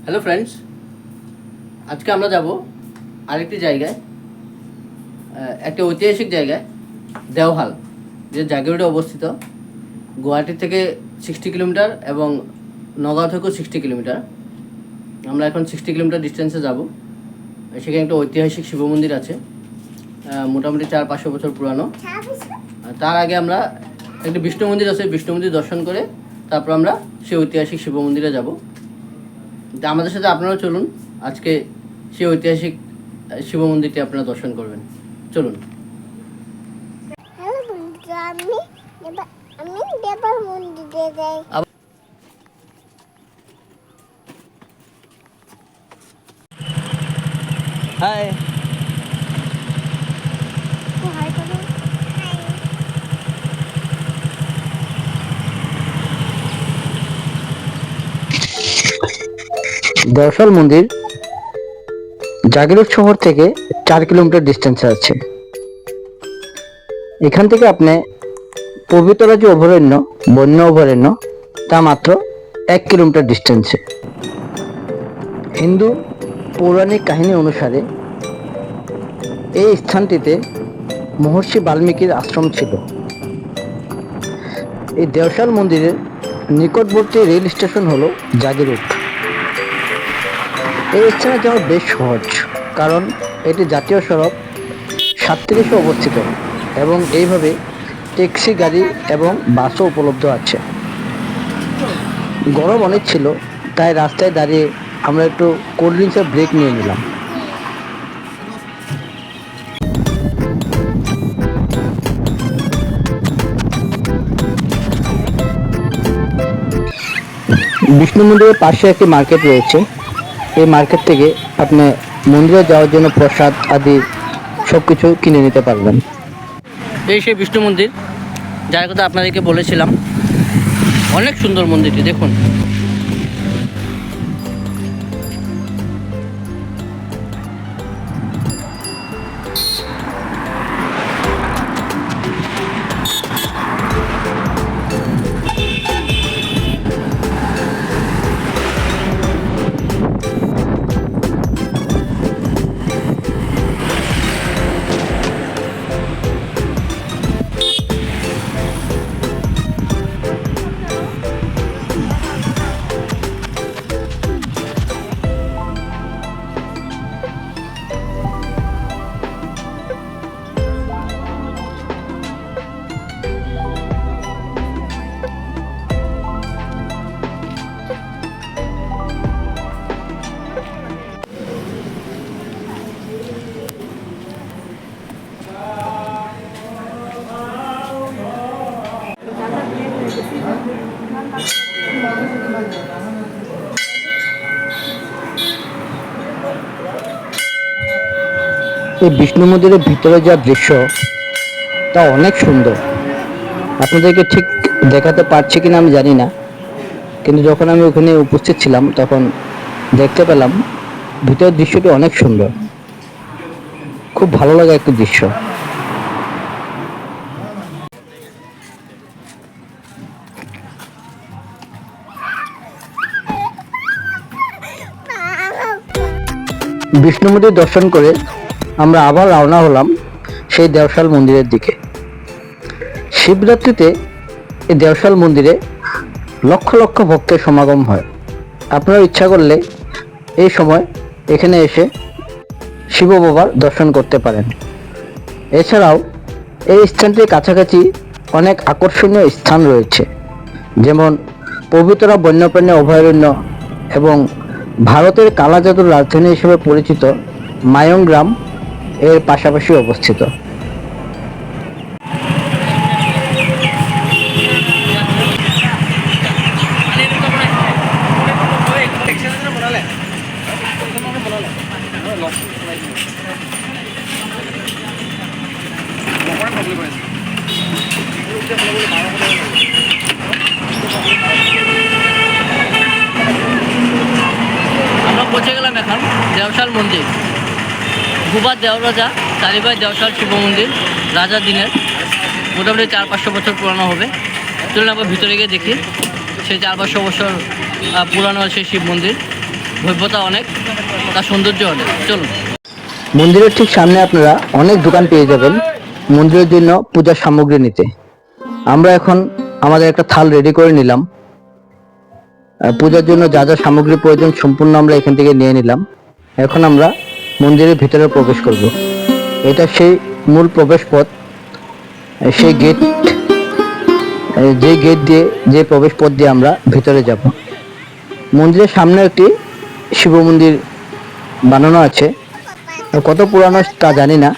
Hello friends, আজকে আমরা যাব আরেকটি জায়গায়, একটা ঐতিহাসিক জায়গায়, দেওহাল, যে জায়গাটা অবস্থিত গুয়াহাটি থেকে 60 কিলোমিটার এবং নগাঁও থেকেও 60 কিলোমিটার। আমরা এখন 60 কিলোমিটার ডিস্টেন্সে যাব। সেখানে একটা ঐতিহাসিক শিব মন্দির আছে, মোটামুটি 400-500 বছর পুরানো। তার আগে আমরা একটা বিষ্ণু মন্দির আছে, বিষ্ণু মন্দির দর্শন করে তারপর আমরা সেই ঐতিহাসিক শিব মন্দিরে যাব। আমাদের সাথে আপনারাও চলুন, আজকে সেই ঐতিহাসিক শিব মন্দিরটি আপনারা দর্শন করবেন। চলুন। হ্যালো বন্ধুরা, আমি দেবার মন্দিরে যাই। হাই। হাই করো। দেওশাল মন্দির জাগিরোড শহর থেকে 4 কিলোমিটার ডিস্টেন্সে আছে। এখান থেকে আপনি পবিত্র যে অভয়ারণ্য, বন্য অভয়ারণ্য, তা মাত্র 1 কিলোমিটার ডিস্টেন্সে। হিন্দু পৌরাণিক কাহিনী অনুসারে এই স্থানটিতে মহর্ষি বাল্মীকির আশ্রম ছিল। এই দেওশাল মন্দিরের নিকটবর্তী রেল স্টেশন হলো জাগিরোড। এই স্থানে যাওয়া বেশ সহজ, কারণ এটি জাতীয় সড়ক 37-এ অবস্থিত এবং এইভাবে ট্যাক্সি গাড়ি এবং বাসও উপলব্ধ আছে। গরম অনেক ছিল, তাই রাস্তায় দাঁড়িয়ে আমরা একটু কোল্ড ড্রিঙ্কসের ব্রেক নিয়ে নিলাম। বিষ্ণু মন্দিরের পাশে একটি মার্কেট রয়েছে। এই মার্কেট থেকে আপনি মন্দিরে যাওয়ার জন্য প্রসাদ আদি সব কিছু কিনে নিতে পারবেন। এই সেই বিষ্ণু মন্দির, যার কথা আপনাদেরকে বলেছিলাম। অনেক সুন্দর মন্দিরটি, দেখুন। এই বিষ্ণু মন্দিরের ভিতরে যা দৃশ্য, তা অনেক সুন্দর। আপনাদেরকে ঠিক দেখাতে পারছি কিনা আমি জানি না, কিন্তু যখন আমি ওখানে উপস্থিত ছিলাম তখন দেখতে পেলাম ভিতরের দৃশ্যটি অনেক সুন্দর। খুব ভালো লাগা একটি দৃশ্য। বিষ্ণু মন্দির দর্শন করে আমরা আবার রওনা হলাম সেই দেওশাল মন্দিরের দিকে। শিবরাত্রিতে এই দেওশাল মন্দিরে লক্ষ লক্ষ ভক্তের সমাগম হয়। আপনারা ইচ্ছা করলে এই সময় এখানে এসে শিব বাবার দর্শন করতে পারেন। এছাড়াও এই স্থানটির কাছাকাছি অনেক আকর্ষণীয় স্থান রয়েছে, যেমন পবিত্র বন্যপ্রাণী অভয়ারণ্য এবং ভারতের কালা জাদুর রাজধানী হিসেবে পরিচিত মায়ংগ্রাম এর পাশাপাশি অবস্থিত। আমরা পৌঁছে গেলাম এখন দেওশাল মন্দির। গুবার দেওরাজা চারিবার দেওশাল শিব মন্দির, রাজা দিনের, মোটামুটি 400-500 বছর পুরানো হবে। চলুন আমরা ভিতরে গিয়ে দেখি সেই 400-500 বছর পুরানো সেই শিব মন্দির। ভব্যতা অনেক, তার সৌন্দর্য অনেক। চলুন। মন্দিরের ঠিক সামনে আপনারা অনেক দোকান পেয়ে যাবেন মন্দিরের জন্য পূজার সামগ্রী নিতে। আমরা এখন আমাদের একটা থাল রেডি করে নিলাম। পূজার জন্য যা যা সামগ্রী প্রয়োজন সম্পূর্ণ আমরা এখান থেকে নিয়ে নিলাম। এখন আমরা মন্দিরের ভিতরে প্রবেশ করব। এটা সেই মূল প্রবেশ পথ, সেই গেট, যে গেট দিয়ে, যে প্রবেশ পথ দিয়ে আমরা ভিতরে যাব। মন্দিরের সামনে একটি শিব মন্দির বানানো আছে, কত পুরানো তা জানি না।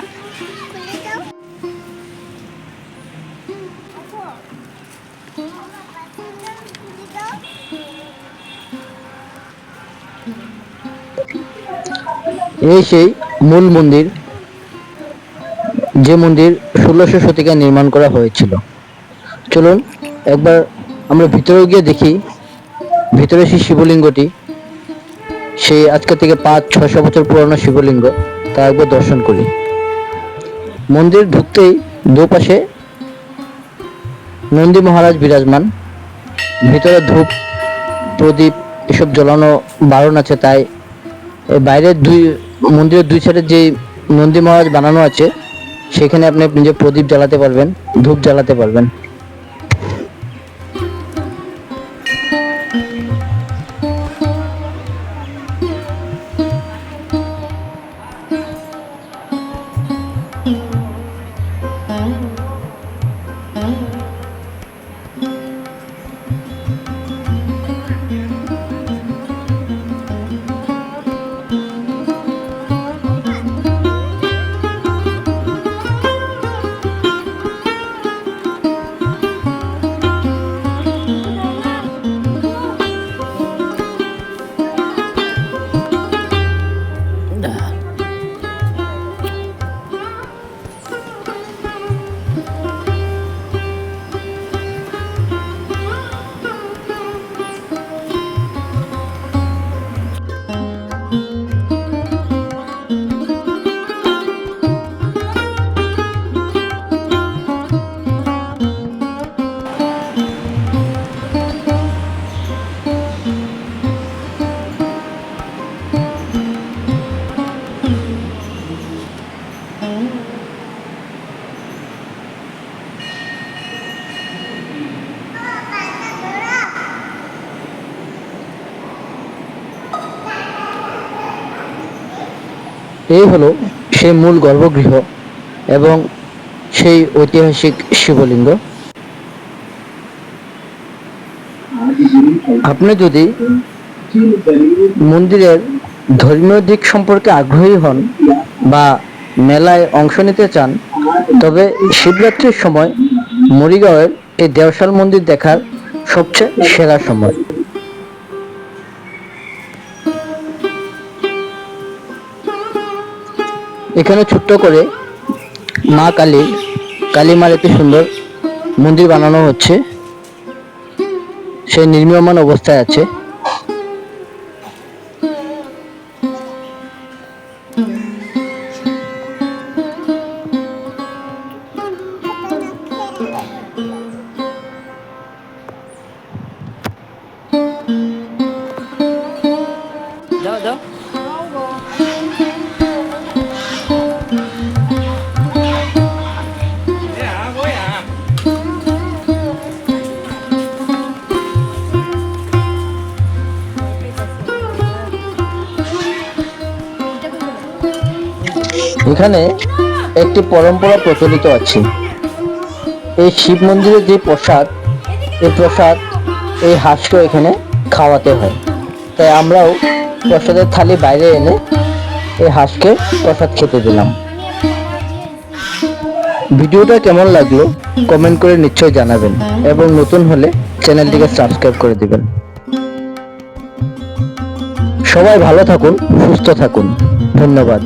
এই সেই মূল মন্দির, যে মন্দির 1600 শতিকায় নির্মাণ করা হয়েছিল। চলুন একবার আমরা ভিতরে গিয়ে দেখি ভিতরে সেই শিবলিঙ্গটি, সেই আজকে থেকে 500-600 বছর পুরানো শিবলিঙ্গ, তা একবার দর্শন করি। মন্দির ঢুকতেই দুপাশে নন্দী মহারাজ বিরাজমান। ভিতরে ধূপ প্রদীপ এসব জ্বালানো বারণ আছে, তাই বাইরের মন্দিরের দুই সাইডে যে নন্দী মহারাজ বানানো আছে সেখানে আপনি নিজে প্রদীপ জ্বালাতে পারবেন, ধূপ জ্বালাতে পারবেন। এই হলো সেই মূল গর্ভগৃহ এবং সেই ঐতিহাসিক শিবলিঙ্গ। আপনি যদি মন্দিরের ধর্মীয় দিক সম্পর্কে আগ্রহী হন বা মেলায় অংশ নিতে চান, তবে শিবরাত্রির সময় মরিগাঁওয়ের এই দেওশাল মন্দির দেখার সবচেয়ে সেরা সময়। এখানে ছোট্ট করে মা কালীমার একটি সুন্দর মন্দির বানানো হচ্ছে, সে নির্মীয়মান অবস্থায় আছে। যাও যাও। এখানে একটি পরম্পরা প্রচলিত আছে। এই শিব মন্দিরের যে প্রসাদ, এই প্রসাদ এই হাঁসকে এখানে খাওয়াতে হয়, তাই আমরাও প্রসাদের থালি বাইরে এনে এই হাঁসকে প্রসাদ খেতে দিলাম। ভিডিওটা কেমন লাগলো কমেন্ট করে নিশ্চয়ই জানাবেন এবং নতুন হলে চ্যানেলটিকে সাবস্ক্রাইব করে দিবেন। সবাই ভালো থাকুন, সুস্থ থাকুন। ধন্যবাদ।